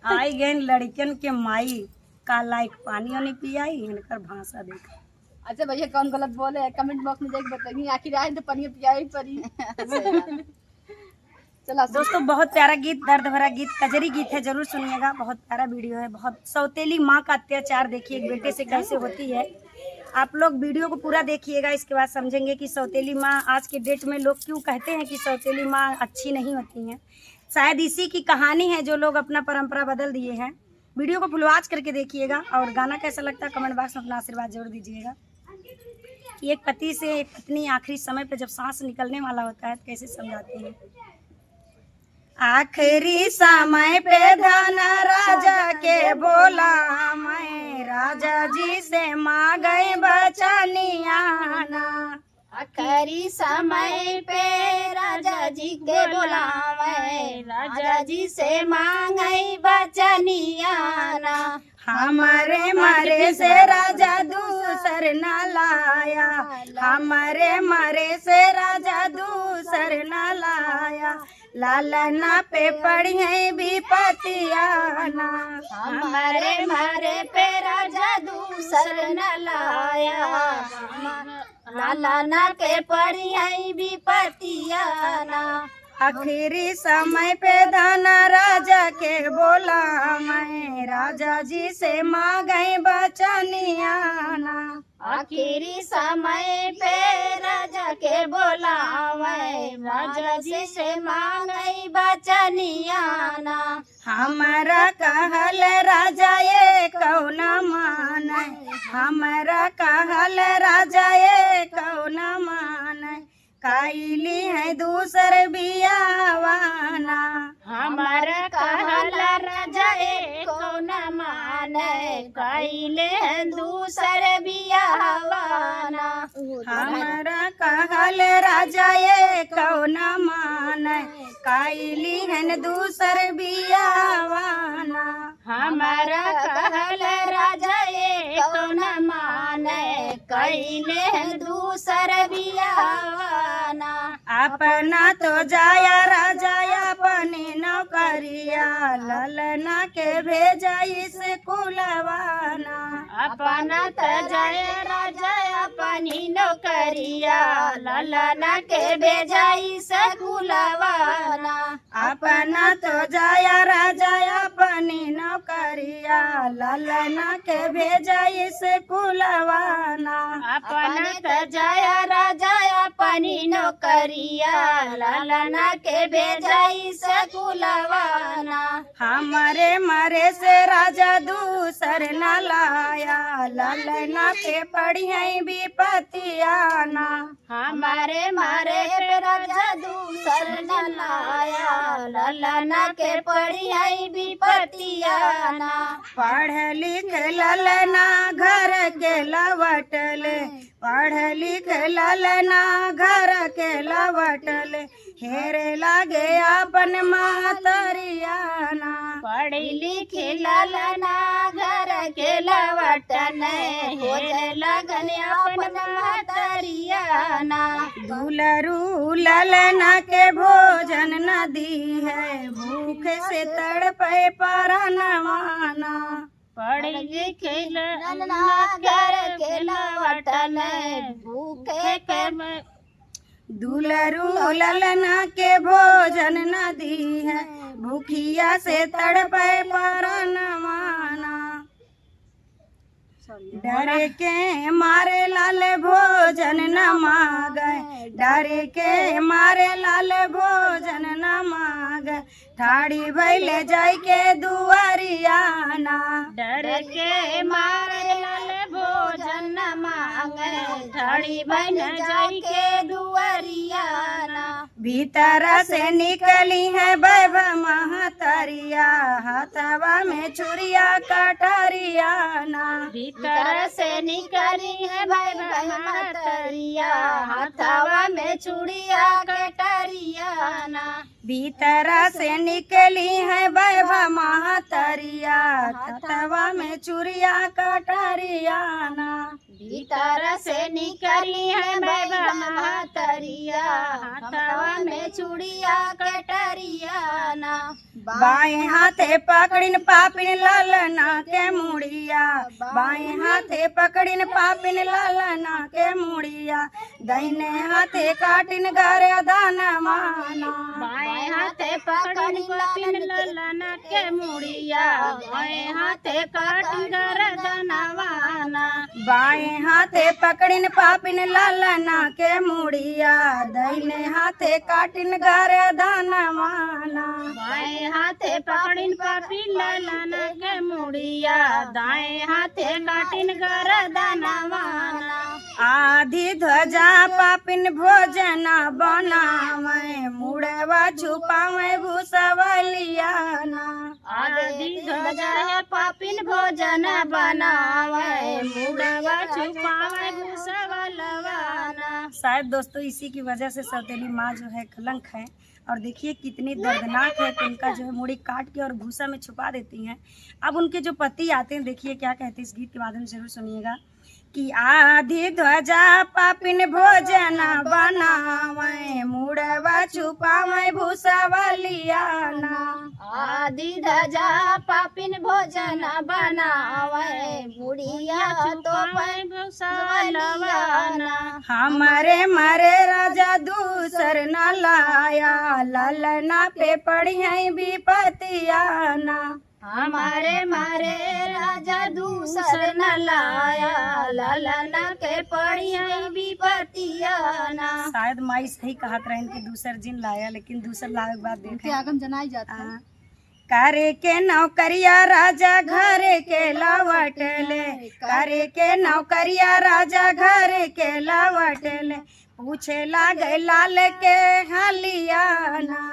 आई गए लड़कन के माई का लाइक पानी वानी पियाई इनकर भाषा देखा। अच्छा भैया कौन गलत बोले कमेंट बॉक्स में जाके बताइए, आखिर आए तो पनिया पियाई परी। चला दोस्तों बहुत प्यारा गीत, दर्द भरा गीत, कजरी गीत है, जरूर सुनिएगा। बहुत प्यारा वीडियो है। बहुत सौतेली माँ का अत्याचार देखिए एक बेटे से कैसे होती है। आप लोग वीडियो को पूरा देखिएगा, इसके बाद समझेंगे कि सौतेली माँ आज के डेट में लोग क्यों कहते हैं कि सौतेली माँ अच्छी नहीं होती हैं। शायद इसी की कहानी है जो लोग अपना परंपरा बदल दिए हैं। वीडियो को फुल वॉच करके देखिएगा और गाना कैसा लगता है कमेंट बॉक्स में अपना आशीर्वाद जरूर दीजिएगा। कि एक पति से एक पत्नी आखिरी समय पे जब सांस निकलने वाला होता है तो कैसे समझाती है। आखिरी समय पे धना राजा के बोला, मैं राजा जी से मांगे बचनियाना। आखिरी समय पे राजा जी के बुलावे, राजा जी से मांगे बचनियाना। हमारे मरे से राजा दूसर न लाया, हमारे मरे से राजा दूसर न लाया। लालना पे पड़ी है विपतियाना, हमारे मारे पे राजा दूसर न लाया। लालना के पड़ी है विपतियाना। आखिरी समय पे दाना राजा के बोला, मैं राजा जी से मांगे बचनियाना। आखिरी समय पे राजा के बोलावे, राजा जी से मांगे बचनियाना। हमारा कहल राजा ये कौन माने, हमारा कहल राजा ये कौन माने। काइली है दूसर बियावाना, हमारा कहला राजा एको न माने। कैले दूसर बियावाना। हमारा कहल राजा ये कौन माने। काइली है दूसर बियावाना, हमारा कहल राजा एको न माने। कैले दूसर बियावाना। अपना तो जाया राजा अपनी नौकरिया, ललना के भेजा स्कूलवाना। अपना त जय राजा अपनी नौकरिया, ललना के भेजाई स्कूलवाना। अपना तो जाया राजा अपनी नौकरिया, ललना के भेजा स्कूलवाना। अपना त जय राजा अपनी नौकरिया, ललना के भेजाई स्कूलवाना। हमारे मरे से राजा दूसर न लाया, ललना के पड़ी है विपतियाना। हमारे मारे पे राजा दूसर न लाया, ललना के पड़ी है विपतियाना। पढ़ लिख ललना घर के लवटले, पढ़ लिख ललना घर के लवटले। हेरे लागे अपन मातरियाना, पढ़ी लिखी ललना घर के लवटन। हेरे लगन अपन मातरियाना। दुलरू ललना के भोजन न दी है, भूख से तड़पे परनवाना। पढ़ी लिखी ललना घर के लवटन। भूखे के दुलरू ललना के भोजन न दी है, भूखिया से तड़पे परनवाना। डर के मारे लाल भोजन न मांगे, डर के मारे लाल भोजन न मांगे। ठाड़ी भैले जाय के दुआरियाना, डर के मारे लाल भोजन न मांगे। ठाड़ी बन जाई के दुआरियाना। भीतर से निकली है बैभ महतरिया, हाथवा में चुरिया कटरियाना। भीतर से निकली है भाई महतरिया, हाथवा में चूड़िया कटरियाना। भीतर से निकली है बैभ महतरिया, हाथवा में चुरिया कटरियाना। भीतर से निकली है बैबा महतरिया, हाथवा में चूड़िया कटरिया ना। बाएं हाथे पकड़िन पापिन लालना के मुड़िया, बाएं हाथे पकड़िन पापिन लालना के मुड़िया, दाहिने हाथे काटिन गारे दाना माना। बाएं हाथे पकड़ी पापिन लालना के मुड़िया, बाएं हाथे काटिन गारे दाना वाना। बाएं हाथे पकड़िन पापिन लालना के मुड़िया, दाहिने हाथे काटिन गारे दाना माना। बाएं हाथे पकड़िन पापिन लालना के मुड़िया, दाएं हाथे काटिन गारे दाना वाना। आधी ध्वजा पापिन भोजन बनावे, मुड़वा छुपावे भूसवलियाना। आदि ध्वजा पापिन भोजन बनावे, मुड़वा छुपावे भूसवलवाना। शायद दोस्तों इसी की वजह से सौतेली माँ जो है कलंक है। और देखिए कितनी दर्दनाक है कि उनका जो है मुड़ी काट के और भूसा में छुपा देती हैं। अब उनके जो पति आते हैं, देखिए क्या कहते हैं, इस गीत के माध्यम से जरूर सुनिएगा कि आधी ध्वजा पापिन भोजन बनावे, मुड़वा छुपावे भूसवलियाना। आदि ध्वजा पापिन भोजन बनावे, मुड़िया तो भूसवलवाना। हमारे मरे राजा दूसर न लाया, ललना पे पड़ी है विपतियाना। हमारे मारे राजा दूसर न लाया, ललना के पड़ी है विपतियाना। शायद माई सही कहत रहे कि दूसर जिन लाया, लेकिन दूसर लाए के बाद देखे आगम जनाई जाता है। करे के नौकरिया राजा घर के लवटले, करे के नौकरिया राजा घर के लवटले, पूछे लागे लाल के हलियाना।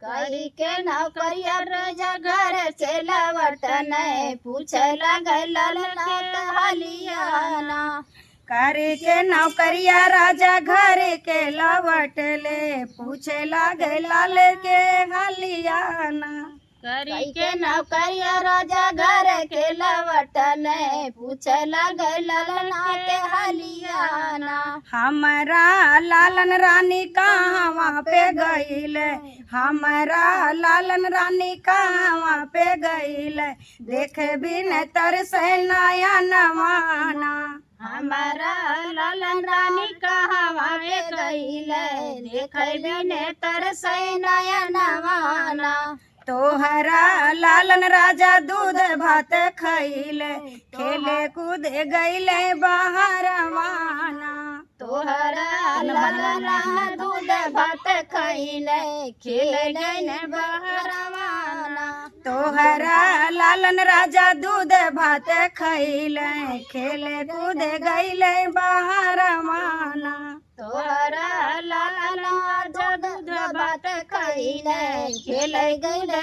करी के नौकरिया राजा घर से लवटन, पूछे लगे ललना हलियाना। करे के नौकरिया राजा घर के लवटले, पूछे लागे लाल के हलियाना। करी के नौकरिया राजा घर के लवटन, पूछे लगे ललना के हलियाना। हमारा लालन रानी कहाँ पे गईले, हमारा लालन रानी कहाँ पे गईले, देखे बिन तरसे नया नवाना। हमारा लालन रानी कहाँ पे गईले, देखे बिन तरसे नया नवाना। तोहरा लालन राजा दूध भात खैले, खेले कूदे गईले बहरवाना। तोहरा लालन दूध भात खैले, खेले गईले बहरवाना। तोहरा लालन राजा दूध भात खैले, खेले कूदे गईले बहरवाना। तोहरा लालन राजा दूध भात खैले, खेले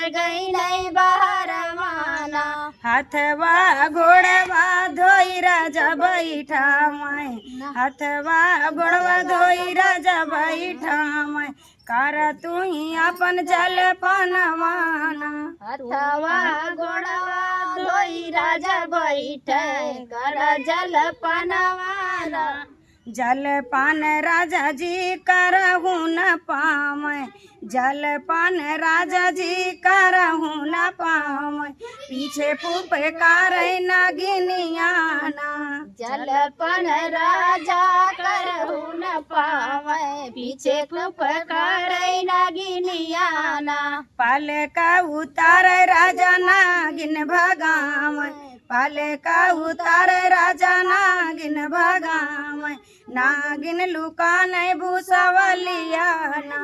गईले बहरवाना। हथवा घोड़वा धोई राजा बैठा मैं, हथवा घोड़वा धोई राजा बैठा मैं, कर तू ही अपन जल पनवाना। हथवा घोड़वा धोई राजा बैठे, कर जल पनवाना। जल पान राजा जी करहू न पावे, जल पान राजा जी करहू न पावे, पीछे फुफकार नागिनियाना। जलपन राजा करहू न पावे, पीछे फुफकार नागिनियाना। पाल का उतार राजा नागिन भगावे, पाल का उतार राजा नागिन भगावे, नागिन लुकान भूसवलियाना।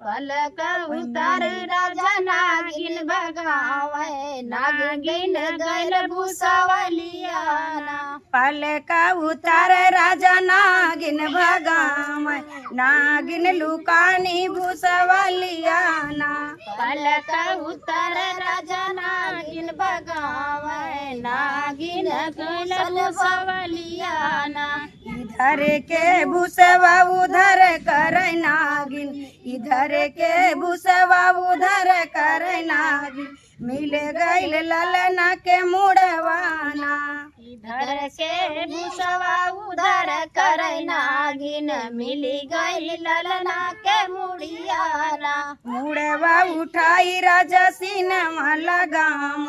पलक उतार राजा नागिन भगावे, नागिन गैल भूसवलियाना। पाल का उतार राजा नागिन भगावे, नागिन लुकानी भूसवलियाना। पलक उतार राजा नागिन भगावे, नागिन गैल भूसवलियाना। इधर के भूसवा उधर करे नागिन, इधर के भूसवा उधर करे नागिन, मिल गईल ललना के मुड़वाना। इधर के भूसवा उधर करे नागिन, मिली गई ललना के मुड़ियाना। मुड़वा उठाई राजा सीनमा लगाम,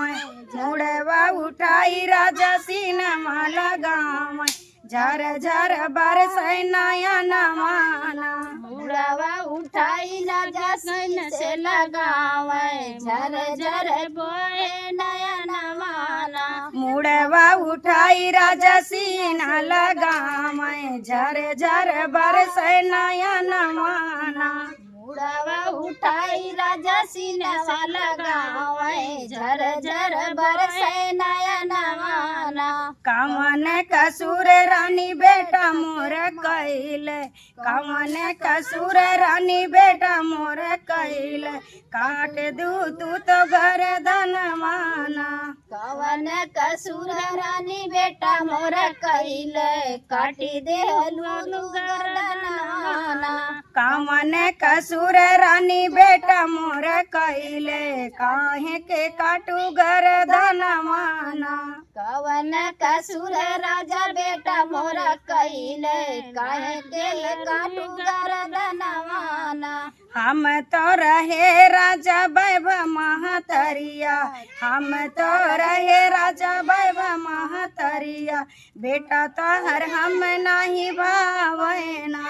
मुड़वा उठाई राजा सीनमा लगाम। झर झर बरस नया नवाना। मुड़वा उठाई राजा सीन से लगावे, झर झर बोए नया नवाना। मुड़वा उठाई राजा सीना लगाम, झर झर बरस नया नवाना। मुड़वा उठाई राजा सीन से लगावे, झर झर बरसे नया नवाना। कमन कसूर रानी बेटा मोर कैले, कमन कसूर रानी बेटा मोर कैले। काट दू तू तो गर्दन माना। कवन कसूर रानी बेटा मोर कैले, काटी दे गर्दनवाना। कमन कसूर रानी बेटा मोर कैले, काहे के काटू गर्दन माना। कवन कसूर राजा बेटा मोर कैले, काहे के काटू गर्दनवाना। हम तो रहे राजा वैभव महतरिया, हम तो रहे राजा वैभव महतरिया। बेटा तोहर हम नहीं भावना।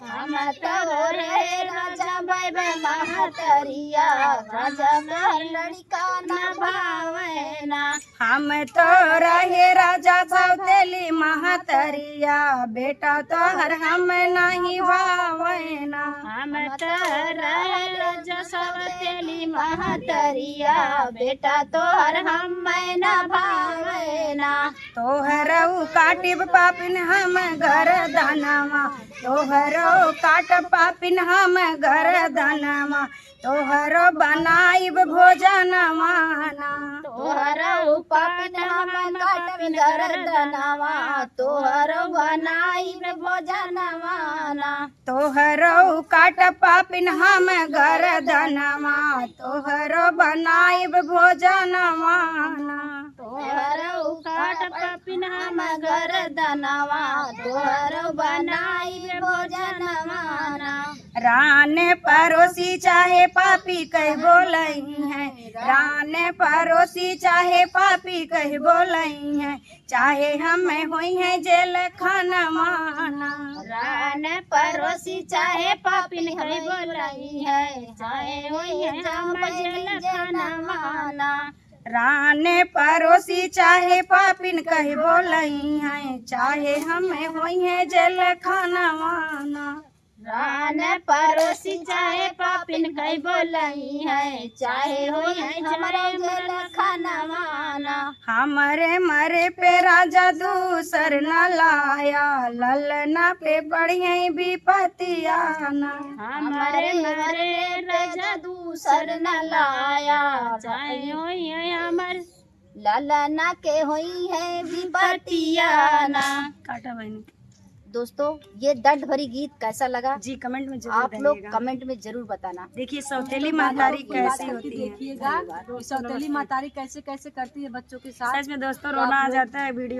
हम तो रहे राजा वैभव महतरिया, राजा मोर लड़का न भावना। हम तो रहे राजा सौतेली महतरिया, बेटा तोहर हम नहीं भावना। हम तो रहे राजा सौतेली महतरिया, बेटा तोहर हम न भावना। तोहरऊ काटिब पापिन हम गर्दनवा, तोहरो काट पापिन हम गर्दनवा। तोहरो बनाइब भोजन माना। तोहरो पापिन हम काटब गर्दनवा, तोहरो बनाइब भोजनवाना। तोहरो काट पापिन हम गर्दनवा, तोहरो बनाइब भोजन माना। तोहरो काट पापिन हम गर्दनवा, तोहरो बनाइब भोजनवाना। राने पड़ोसी चाहे पापी कह बोलई है, राने पड़ोसी चाहे पापी कह बोलई है। चाहे हमें हुई है जेल खाना माना। रान पड़ोसी चाहे पापिन कह बोलई है, चाहे हुई है जेल खाना माना। राने पड़ोसी चाहे पापिन कह बोलई है, चाहे हमें हुई है जेल खाना माना। रान पड़ोसी चाहे पापिन कह बोलई है, चाहे हुई है हमारे जेल खाना माना। हमारे मरे पे राजा दूसर न लाया, ललना पे बढ़िया विपतियाना। हमारे मरे राजा दूसर न लाया, चाहे हुई है हमार ललना के हुई है विपतियाना। काटा बहनी। दोस्तों ये दर्द भरी गीत कैसा लगा जी कमेंट में जरूर आप लोग बताइएगा। कमेंट में जरूर बताना। देखिए सौतेली महतारी कैसी होती है। देखिएगा सौतेली महतारी कैसे कैसे करती है बच्चों के साथ। सच में दोस्तों रोना आ जाता है वीडियो